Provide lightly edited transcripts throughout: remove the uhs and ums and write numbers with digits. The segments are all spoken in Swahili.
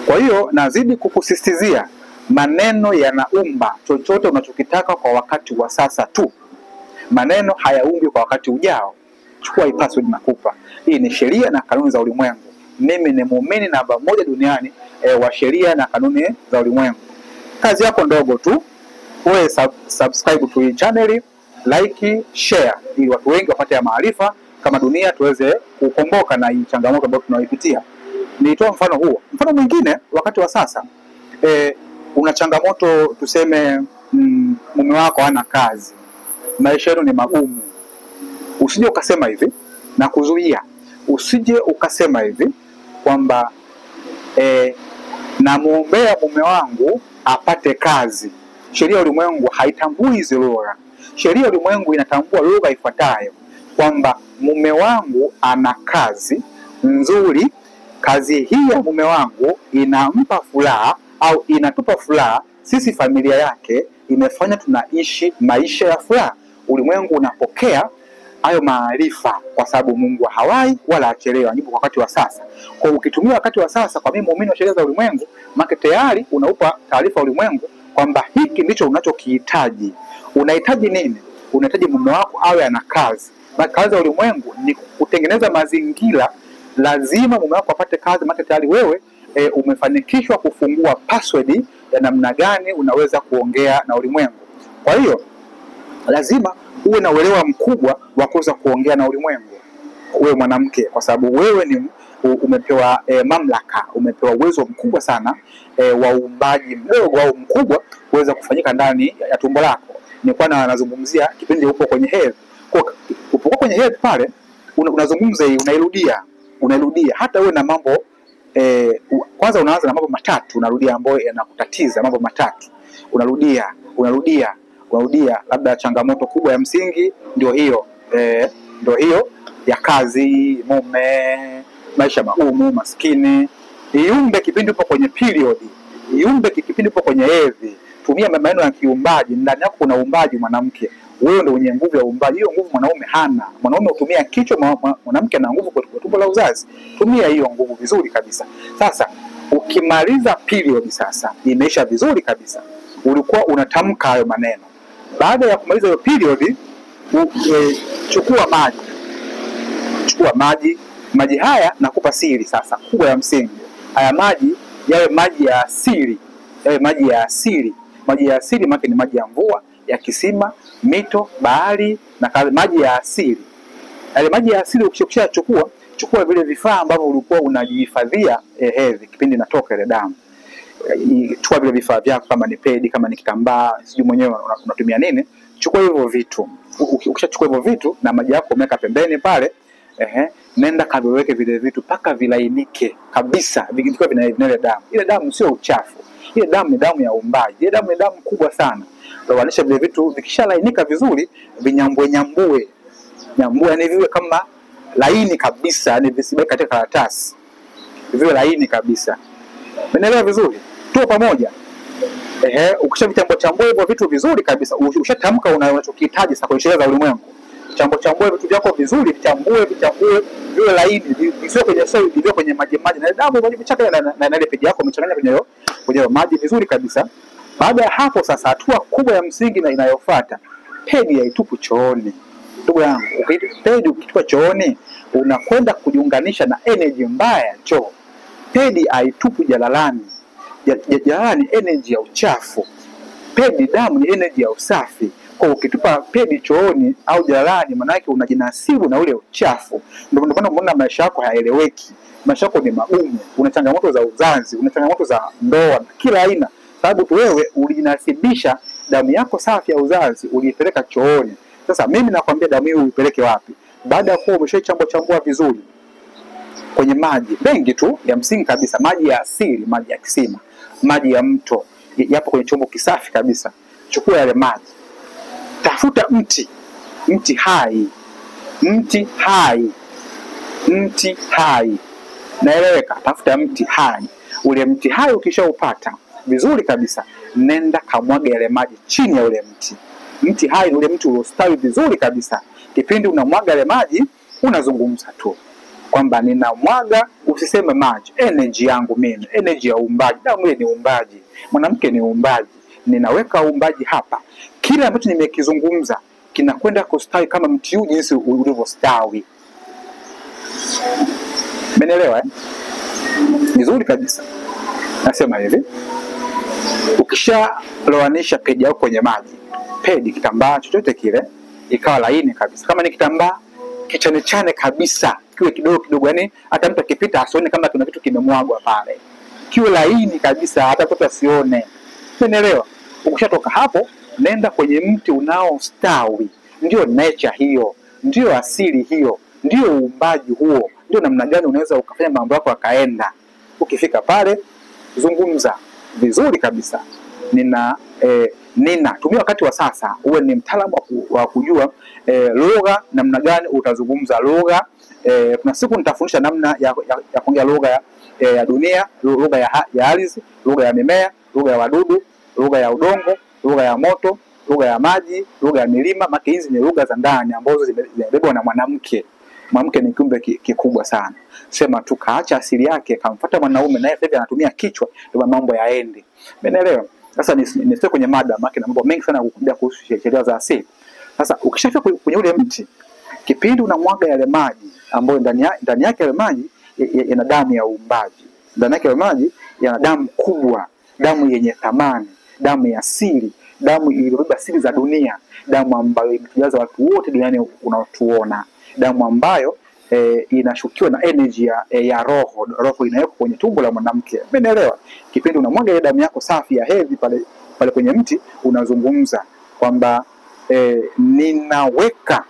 Kwa hiyo nazidi kukusisitizia, maneno yanaumba chochote unachokitaka kwa wakati wa sasa tu. Maneno hayaumbi kwa wakati ujao. Chukua hii password nakupa. Hii ni sheria na kanuni za ulimwengu. Mimi ni muumini namba 1 duniani wa sheria na kanuni za ulimwengu. Kazi yako ndogo tu, wewe subscribe to hii channel, like, share, ili watu wengi wapate maarifa kama dunia tuweze kukomboka na hii changamoto ambayo tunaipitia. Nitoa mfano huo. Mfano mwingine, wakati wa sasa una changamoto, tuseme mume wako hana kazi, maisha yenu ni magumu. Usije ukasema hivi na kuzuia. Usije ukasema hivi kwamba namuombea mume wangu apate kazi. Sheria ya ulimwengu haitambui hizo lugha. Sheria ya ulimwengu inatambua lugha ifuatayo, kwamba mume wangu ana kazi nzuri, kazi hii ya mume wangu inampa furaha au inatupa furaha sisi familia yake, imefanya tunaishi maisha ya furaha. Ulimwengu unapokea hayo maarifa kwa sababu Mungu hawai wala achelewa, ndipo wakati wa sasa. Kwa ukitumia wakati wa sasa, kwa mimi muumini wa sheria za ulimwengu, maana tayari unaupa taarifa ulimwengu kwamba hiki ndicho unachokihitaji. Unahitaji nini? Unahitaji mume wako awe ana kazi. Na kazi ya ulimwengu ni kutengeneza mazingira, lazima mume wako apate kazi, maana tayari wewe umefanikishwa kufungua password ya namna gani unaweza kuongea na ulimwengu. Kwa hiyo lazima uwe na uelewa mkubwa wa kuweza kuongea na ulimwengu, wewe mwanamke, kwa sababu wewe ni umepewa mamlaka, umepewa uwezo mkubwa sana wa uumbaji mdogo au mkubwa kuweza kufanyika ndani ya tumbo lako. Nilikuwa nazungumzia kipindi upo kwenye hedhi. Kwa upo kwenye hedhi pale unazungumza hii, unairudia hata wewe na mambo kwanza unaanza na mambo matatu, unarudia ambayo yanakutatiza, mambo matatu unarudia, labda changamoto kubwa ya msingi ndio hiyo ya kazi, mume, maisha magumu, maskini. Iumbe kipindi upo kwenye period, iumbe kipindi upo kwenye hedhi. Tumia maneno ya kiumbaji. Ndani yako kuna uumbaji mwanamke, wewe ndio mwenye nguvu ya uumbaji. Hiyo nguvu mwanaume hana. Mwanaume hutumia kichwa, mwanamke ana nguvu kwa tumbo la uzazi. Tumia hiyo nguvu vizuri kabisa. Sasa ukimaliza period, sasa imeisha vizuri kabisa, ulikuwa unatamka hayo maneno. Baada ya kumaliza hiyo period, chukua maji. Maji haya nakupa siri sasa kubwa ya msingi. Haya maji yawe maji ya asili. Maji ya asili maana ni maji ya mvua, ya kisima, mito, bahari na maji ya asili. Yale maji ya asili chukua vile vifaa ambavyo ulikuwa unajihifadhia hedhi kipindi natoka ile damu. Chukua vile vifaa vyako, kama ni pedi, kama ni kitambaa, sijui mwenyewe unatumia nini. Chukua hivyo vitu. Ukishachukua hivyo vitu na maji yako umeka pembeni pale, nenda kaviweke vile vitu paka vilainike kabisa, vikiwa vina damu. Ile damu sio uchafu. Ile damu ni damu ya uumbaji. Ile damu ni damu kubwa sana. Tawanisha vile vitu, vikishalainika vizuri, nyambue, yani viwe kama laini kabisa, yani visibaki katika karatasi. Viwe laini kabisa. Umeelewa vizuri? Tupo pamoja. Ukishavichambua hivyo vitu vizuri kabisa, ushatamka unachokihitaji sasa kwa sheria za ulimwengu. Chambua vitu vyako vizuri, vichambue viwe laini, visio kwenye soil, visio kwenye maji na damu maji vichaka na ile pedi yako umechanganya kwenye maji vizuri kabisa. Baada ya hapo sasa, hatua kubwa ya msingi na inayofuata, pedi haitupu chooni. Ndugu yangu, pedi ukitupa chooni unakwenda kujiunganisha na energy mbaya ya choo. Pedi haitupu jalalani. Jalalani energy ya uchafu. Pedi damu ni energy ya usafi. Kwa ukitupa pedi chooni au jalalani, maana yake unajinasibu na ule uchafu. Ndio maana unaona maisha yako hayaeleweki. Maisha yako ni magumu, una changamoto za uzazi, una changamoto za ndoa, kila aina. Sababu tu wewe ulijinasibisha damu yako safi ya uzazi uliipeleka chooni. Sasa mimi nakwambia damu hiyo uipeleke wapi? Baada ya kuwa umeshachambua vizuri kwenye maji mengi tu ya msingi kabisa, maji ya asili, maji ya kisima, maji ya mto, yapo kwenye chombo kisafi kabisa. Chukua yale maji. Tafuta mti hai. Naeleweka? Tafuta mti hai. Ule mti hai ukishaupata vizuri kabisa, nenda kamwaga yale maji chini ya ule mti. Mti hai ni ule mti uliostawi vizuri kabisa. Kipindi unamwaga yale maji, unazungumza tu. kwamba ninamwaga, usiseme maji, energy yangu mimi, energy ya uumbaji. Damu ile ni uumbaji, mwanamke ni uumbaji, ninaweka uumbaji hapa. Kile ambacho nimekizungumza kinakwenda kustawi kama mti huu jinsi ulivyostawi. Umeelewa eh? Vizuri kabisa. Nasema hivi, ukishaloanisha pedi yako kwenye maji, pedi kitambaa chochote kile, ikawa laini kabisa. Kama ni kitambaa kichane chane kabisa, kiwe kidogo kidogo, yani hata mtu akipita asione kama kuna kitu kimemwagwa pale. Kiwe laini kabisa, hata mtu asione. Umeelewa? Ukishatoka hapo, nenda kwenye mti unaostawi. Ndio nature hiyo, ndio asili hiyo, ndio uumbaji huo, ndio namna gani unaweza ukafanya mambo yako yakaenda. Ukifika pale, zungumza vizuri kabisa. Tumia wakati wa sasa, uwe ni mtaalamu wa kujua lugha, namna gani utazungumza lugha. Kuna siku nitafundisha namna ya kuongea lugha ya dunia, lugha ya ardhi, lugha ya mimea, lugha ya wadudu, lugha ya udongo, lugha ya moto, lugha ya maji, lugha ya milima. Maki hizi ni lugha za ndani ambazo zimebebwa na mwanamke. Mwanamke ni kiumbe kikubwa sana. Sema tukaacha asili yake, kamfuata mwanaume naye sasa anatumia kichwa ndio mambo yaende. Umeelewa? Sasa nisitoe kwenye mada, maana na mambo mengi sana kukuambia kuhusu sheria za asili. Sasa ukishafika kwenye ule mti, kipindi unamwaga yale maji ambayo ndani yake yale maji yana damu ya uumbaji. Ndani yake yale maji yana damu kubwa, damu yenye thamani, damu ya asili, damu iliyobeba siri za dunia, damu ambayo imetujaza watu wote duniani unaotuona, damu ambayo inashukiwa na energy ya roho inawekwa kwenye tumbo la mwanamke. Umeelewa? Kipindi unamwaga ile damu yako safi ya hedhi pale kwenye mti, unazungumza kwamba ninaweka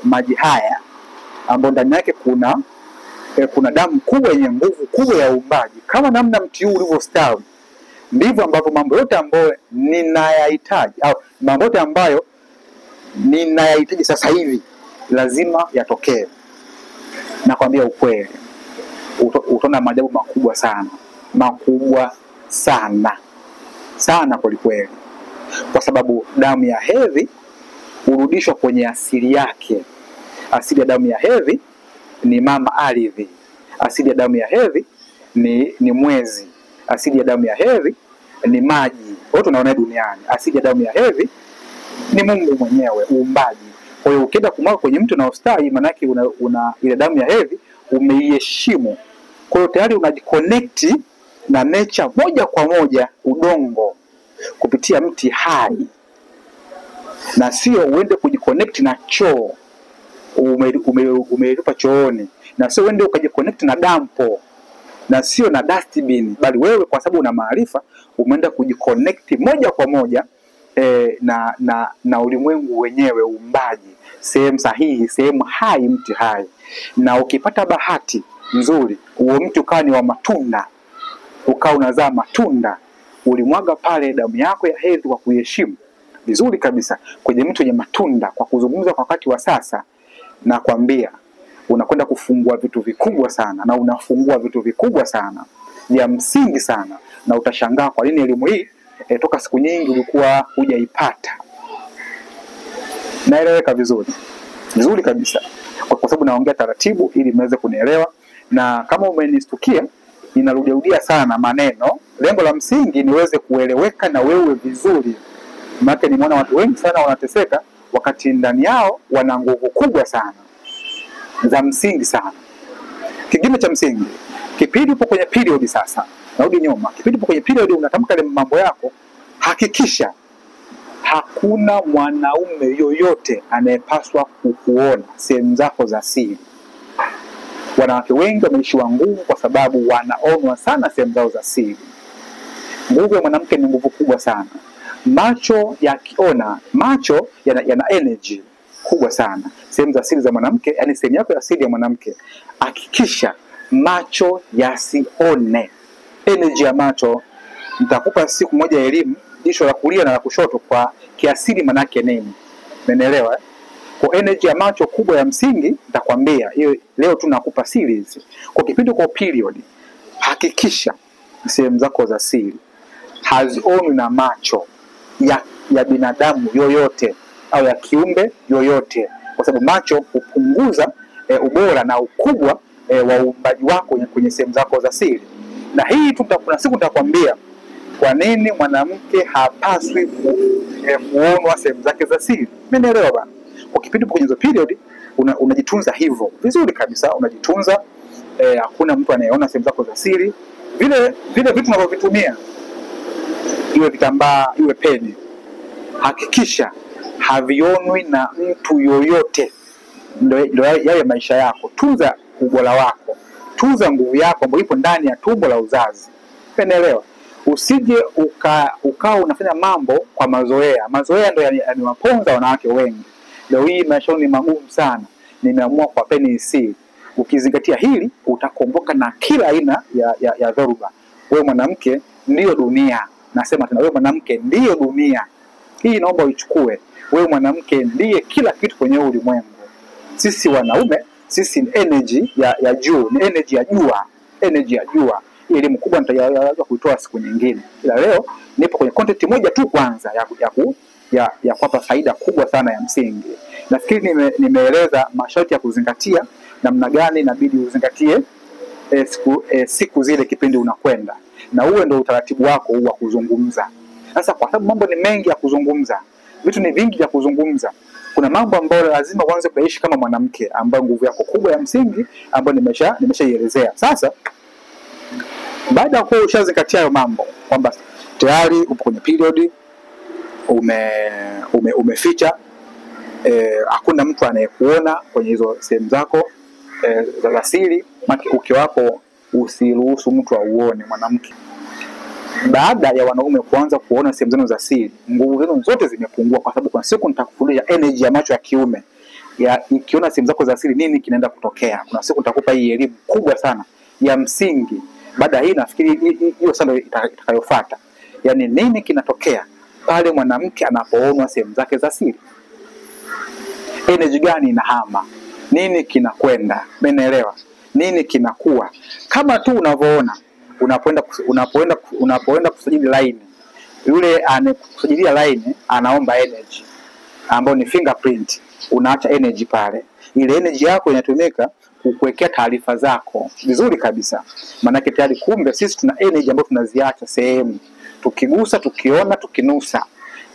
maji haya ambayo ndani yake kuna damu kubwa yenye nguvu kubwa ya uumbaji. Kama namna mti huu ulivyostawi, ndivyo ambavyo mambo yote ambayo ninayahitaji au mambo yote ambayo ninayahitaji sasa hivi lazima yatokee. Nakwambia ukweli, utaona maajabu makubwa sana kweli, kwa sababu damu ya hedhi urudishwa kwenye asili yake. Asili ya damu ya hedhi ni mama ardhi. Asili ya damu ya hedhi ni mwezi. Asili ya damu ya hedhi ni maji wote tunaona duniani. Asili ya damu ya hedhi ni Mungu mwenyewe, uumbaji. Kwa hiyo ukienda kumwaga kwenye mtu na ustawi, maana yake una ile damu ya hedhi umeiheshimu. Kwa hiyo tayari unajiconnect na nature moja kwa moja, udongo, kupitia mti hai. Na sio uende kujiconnect na choo umetupa chooni, na sio uende ukajiconnect na dampo, na sio na dustbin, bali wewe kwa sababu una maarifa umeenda kujiconnect moja kwa moja na ulimwengu wenyewe, uumbaji, sehemu sahihi, sehemu hai, mti hai. Na ukipata bahati nzuri huo mti ukawa ni wa matunda, ukawa unazaa matunda, ulimwaga pale damu yako ya hedhi kwa kuheshimu vizuri kabisa kwenye mti wenye matunda, kwa kuzungumza kwa wakati wa sasa, na kwambia unakwenda kufungua vitu vikubwa sana, na unafungua vitu vikubwa sana vya msingi sana, na utashangaa kwa nini elimu hii toka siku nyingi ulikuwa hujaipata. Naeleweka vizuri kabisa, kwa sababu naongea taratibu ili mweze kunielewa. Na kama umenistukia ninarudia sana maneno, lengo la msingi niweze kueleweka na wewe vizuri. Maana nimeona watu wengi sana wanateseka wakati ndani yao wana nguvu kubwa sana za msingi sana. Kingine cha msingi, kipindi upo kwenye period sasa, narudi nyuma, kipindi upo kwenye period unatamka ile mambo yako, hakikisha hakuna mwanaume yoyote anayepaswa kukuona sehemu zako za siri. Wanawake wengi wameishiwa nguvu kwa sababu wanaonwa sana sehemu zao za siri. Nguvu ya mwanamke ni nguvu kubwa sana. Macho yakiona, macho yana energy kubwa sana. Sehemu za siri za mwanamke, yani sehemu yako ya siri ya mwanamke, hakikisha macho yasione. Energy ya macho, nitakupa siku moja elimu, jicho la kulia na la kushoto kwa kiasili manake nini. Umeelewa eh? Kwa energy ya macho kubwa ya msingi nitakwambia hiyo leo tu, nakupa series. Kwa kipindi kwa period, hakikisha sehemu zako za siri hazionwi na macho ya binadamu yoyote au ya kiumbe yoyote, kwa sababu macho hupunguza ubora na ukubwa wa uumbaji wako kwenye sehemu zako za siri. Na hii kuna siku nitakwambia kwa nini mwanamke hapaswi kuonwa sehemu zake za siri. Umeelewa bana? Kwa kipindi kwenye hizo period unajitunza hivyo vizuri kabisa, unajitunza, hakuna mtu anayeona sehemu zako za siri. Vile vitu unavyovitumia, iwe vitambaa, iwe peni, hakikisha havionwi na mtu yoyote. Ndio yale maisha yako. Tunza ubora wako, tunza nguvu yako ambayo ipo ndani ya tumbo la uzazi. Umeelewa? Usije ukao unafanya mambo kwa mazoea. Mazoea ndio yanawaponza wanawake wengi. Leo hii maisha ni magumu sana. Nimeamua kwa peni si. Ukizingatia hili utakomboka na kila aina ya dhoruba. Wewe mwanamke ndio dunia. Nasema tena, wewe mwanamke ndio dunia. Hii naomba uichukue. Wewe mwanamke ndiye kila kitu kwenye ulimwengu. Sisi wanaume, sisi ni energy ya juu, ni energy ya jua, energy ya jua. Elimu kubwa nitaanza kuitoa siku nyingine. Ila leo nipo kwenye content moja tu kwanza ya kuwapa faida kubwa sana ya msingi. Nafikiri nimeeleza masharti ya kuzingatia, namna gani inabidi uzingatie siku zile kipindi unakwenda. Na uwe ndio utaratibu wako wa kuzungumza. Sasa kwa sababu mambo ni mengi ya kuzungumza, vitu ni vingi vya kuzungumza, kuna mambo ambayo lazima uanze kuishi kama mwanamke, ambayo nguvu yako kubwa ya msingi ambayo nimeshaielezea. Sasa baada ya kuwa ushazingatia hayo mambo, kwamba tayari upo kwenye period, umeficha, hakuna mtu anayekuona kwenye hizo sehemu zako za siri, uke wako usiruhusu mtu auone mwanamke. Baada ya wanaume kuanza kuona sehemu zenu za siri, nguvu zenu zote zimepungua, kwa sababu kuna siku nitakufundisha energy ya macho ya kiume ikiona sehemu zako za siri nini kinaenda kutokea. Kuna siku nitakupa hii elimu kubwa sana ya msingi. Baada hii nafikiri hiyo sana itakayofuata. Yaani nini kinatokea pale mwanamke anapoona sehemu zake za siri? Energy gani inahama? Nini kinakwenda? Umeelewa? Nini kinakuwa? Kama tu unavyoona unapoenda kusajili line, yule anekusajilia line anaomba energy ambayo ni fingerprint. Unaacha energy pale. Ile energy yako inatumika kukuwekea taarifa zako vizuri kabisa. Maana tayari kumbe sisi tuna energy ambayo tunaziacha sehemu. Tukigusa, tukiona, tukinusa.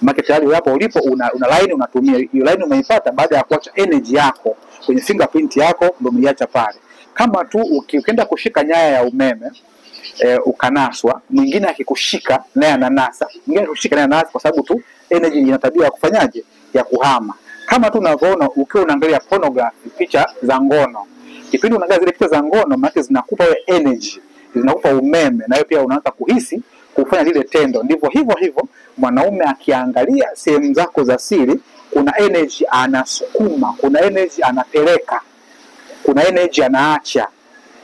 Maana tayari hapo ulipo una line unatumia. Hiyo line umeipata baada ya kuacha energy yako kwenye fingerprint yako, ndio umeiacha pale. Kama tu ukienda kushika nyaya ya umeme, ukanaswa, mwingine akikushika naye ananasa, mwingine akikushika naye ananasa, kwa sababu tu energy ina tabia ya kufanyaje, ya kuhama. Kama tu unavyoona ukiwa unaangalia pornography, picha za ngono, kipindi unaangalia zile picha za ngono, maana zinakupa wewe energy, zinakupa umeme, na wewe pia unaanza kuhisi kufanya lile tendo. Ndivyo hivyo mwanaume akiangalia sehemu zako za siri, kuna energy anasukuma, kuna energy anapeleka, kuna energy anaacha.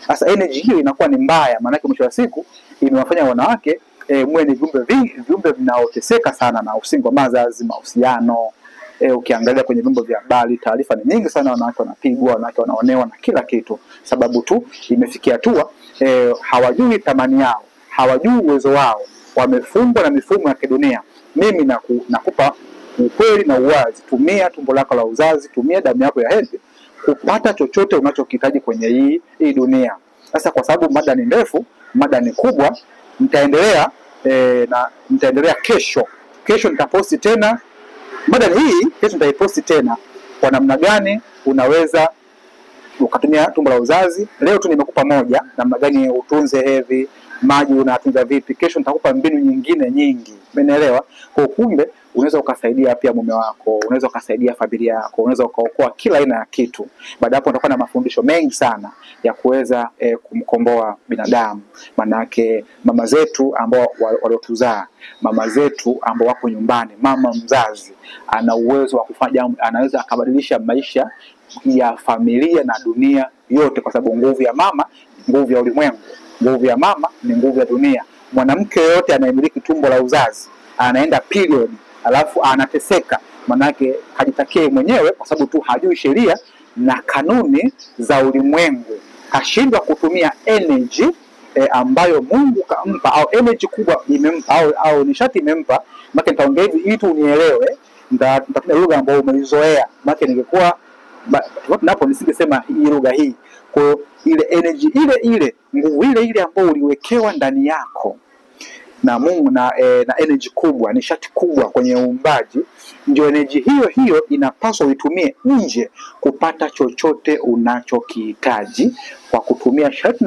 Sasa energy hiyo inakuwa ni mbaya, maana mwisho wa siku imewafanya wanawake mwe ni viumbe vinaoteseka sana na usingle mothers, mahusiano. Ukiangalia kwenye vyombo vya habari, taarifa ni nyingi sana, wanawake wanapigwa, wanawake wanaonewa na kila kitu. Sababu tu imefikia hatua hawajui thamani yao, hawajui uwezo wao, wamefungwa na mifumo ya kidunia. Mimi nakupa ukweli na uwazi, tumia tumbo lako la uzazi, tumia damu yako ya hedhi kupata chochote unachokihitaji kwenye hii dunia. Sasa kwa sababu mada ni ndefu, mada ni kubwa, nitaendelea kesho nitaposti tena mada hii. Kesho nitaiposti tena kwa namna gani unaweza ukatumia tumbo la uzazi. Leo tu nimekupa moja, namna gani utunze hedhi, maji unatunza vipi. Kesho nitakupa mbinu nyingine nyingi. Umeelewa? Kwa kumbe unaweza ukasaidia pia mume wako, unaweza ukasaidia familia yako, unaweza ukaokoa kila aina ya kitu. Baada hapo utakuwa na mafundisho mengi sana ya kuweza kumkomboa binadamu. Manake mama zetu ambao waliotuzaa, mama zetu ambao wako nyumbani, mama mzazi ana uwezo wa kufanya, anaweza akabadilisha maisha ya familia na dunia yote, kwa sababu nguvu ya mama ni nguvu ya ulimwengu, nguvu ya mama ni nguvu ya dunia. Mwanamke yote anayemiliki tumbo la uzazi anaenda period alafu anateseka, manake hajitakie mwenyewe, kwa sababu tu hajui sheria na kanuni za ulimwengu. Kashindwa kutumia energy ambayo Mungu kampa, au energy kubwa imempa, au nishati imempa. Maana nitaongea hivi ili tu unielewe, nitatumia lugha ambayo umeizoea. Maana ningekuwa napo nisingesema hii lugha hii. Kwa ile energy ile nguvu ile ambayo uliwekewa ndani yako na Mungu na energy kubwa, nishati kubwa kwenye uumbaji, ndio energy hiyo inapaswa uitumie nje kupata chochote unachokihitaji kwa kutumia sharti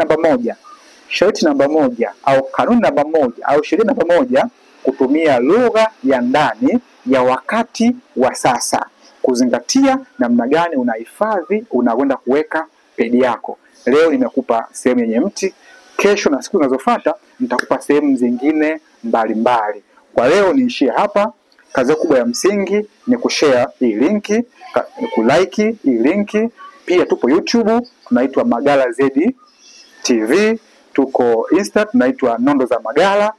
namba moja au kanuni namba moja au sheria namba moja, kutumia lugha ya ndani ya wakati wa sasa, kuzingatia namna gani unahifadhi, unakwenda kuweka pedi yako. Leo nimekupa sehemu yenye mti, kesho na siku zinazofuata nitakupa sehemu zingine mbalimbali. Kwa leo niishie hapa. Kazi kubwa ya msingi ni kushare hii linki, kulike hii linki. Pia tupo YouTube, tunaitwa Magala ZD TV, tuko Insta tunaitwa Nondo za Magala,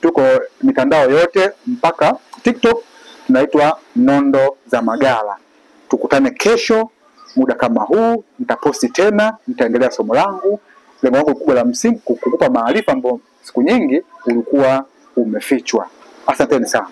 tuko mitandao yote mpaka TikTok tunaitwa Nondo za Magala. Tukutane kesho muda kama huu, nitaposti tena, nitaendelea somo langu. Lengo langu kubwa la msingi kukupa maarifa ambayo siku nyingi ulikuwa umefichwa. Asanteni sana.